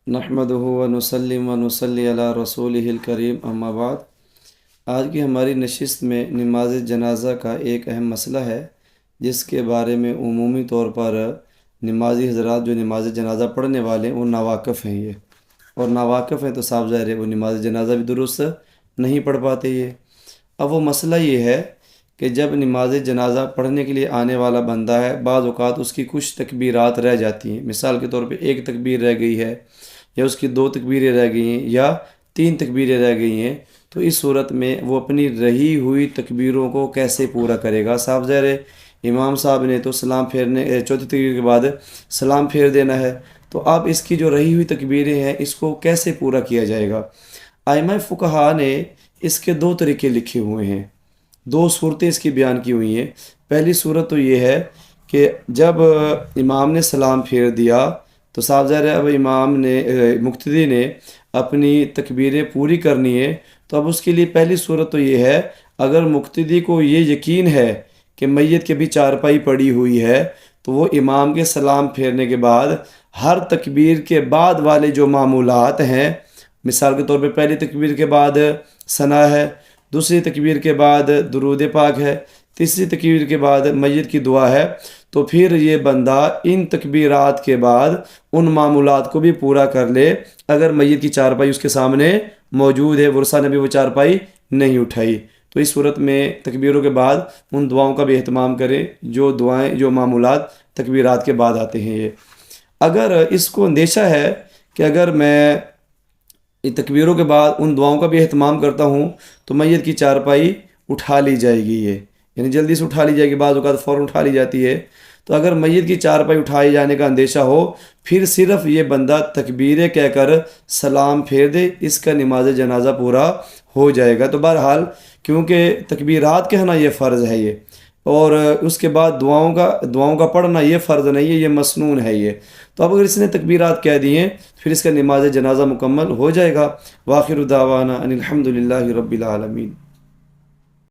نحمدہ و نسلم و نصلی علی رسولہ الکریم اما بعد۔ آج کی ہماری نشست میں نماز جنازہ کا ایک اہم مسئلہ ہے، جس کے بارے میں عمومی طور پر نمازی حضرات جو نماز جنازہ پڑھنے والے ہیں وہ ناواقف ہیں، اور ناواقف ہیں تو صاف ظاہر ہے وہ نماز جنازہ بھی درست نہیں پڑھ پاتے یہ۔ اب وہ مسئلہ یہ ہے کہ جب نماز جنازہ پڑھنے کے لیے آنے والا بندہ ہے، بعض اوقات اس کی کچھ تکبیرات رہ جاتی ہیں، مثال کے طور پہ ایک تکبیر رہ گئی ہے، یا اس کی دو تکبیریں رہ گئی ہیں، یا تین تکبیریں رہ گئی ہیں، تو اس صورت میں وہ اپنی رہی ہوئی تکبیروں کو کیسے پورا کرے گا؟ صاف ظاہر ہے امام صاحب نے تو سلام پھیرنے چوتھی تکبیر کے بعد سلام پھیر دینا ہے، تو اب اس کی جو رہی ہوئی تکبیریں ہیں اس کو کیسے پورا کیا جائے گا؟ ائمہ فقہا نے اس کے دو طریقے لکھے ہوئے ہیں، دو صورتیں اس کی بیان کی ہوئی ہیں۔ پہلی صورت تو یہ ہے کہ جب امام نے سلام پھیر دیا تو صاف ظاہر ہے اب امام نے مقتدی نے اپنی تکبیریں پوری کرنی ہے، تو اب اس کے لیے پہلی صورت تو یہ ہے، اگر مقتدی کو یہ یقین ہے کہ میت کے بھی چارپائی پڑی ہوئی ہے، تو وہ امام کے سلام پھیرنے کے بعد ہر تکبیر کے بعد والے جو معمولات ہیں، مثال کے طور پہ پہلی تکبیر کے بعد ثنا ہے، دوسری تکبیر کے بعد درود پاک ہے، تیسری تکبیر کے بعد میت کی دعا ہے، تو پھر یہ بندہ ان تکبیرات کے بعد ان معمولات کو بھی پورا کر لے۔ اگر میت کی چارپائی اس کے سامنے موجود ہے، ورثہ نے بھی وہ چارپائی نہیں اٹھائی، تو اس صورت میں تکبیروں کے بعد ان دعاؤں کا بھی اہتمام کرے جو دعائیں جو معمولات تکبیرات کے بعد آتے ہیں یہ۔ اگر اس کو اندیشہ ہے کہ اگر میں تکبیروں کے بعد ان دعاؤں کا بھی اہتمام کرتا ہوں تو میت کی چارپائی اٹھا لی جائے گی، یہ یعنی جلدی سے اٹھا لی جائے گی، بعض اوقات فوراً اٹھا لی جاتی ہے، تو اگر میت کی چارپائی اٹھائے جانے کا اندیشہ ہو، پھر صرف یہ بندہ تکبیریں کہہ کر سلام پھیر دے، اس کا نماز جنازہ پورا ہو جائے گا۔ تو بہرحال کیونکہ تکبیرات کہنا یہ فرض ہے یہ، اور اس کے بعد دعاؤں کا پڑھنا یہ فرض نہیں ہے، یہ مسنون ہے یہ، تو اب اگر اس نے تکبیرات کہہ دی ہیں پھر اس کا نماز جنازہ مکمل ہو جائے گا۔ وآخر دعوانا ان الحمد للہ رب العالمین۔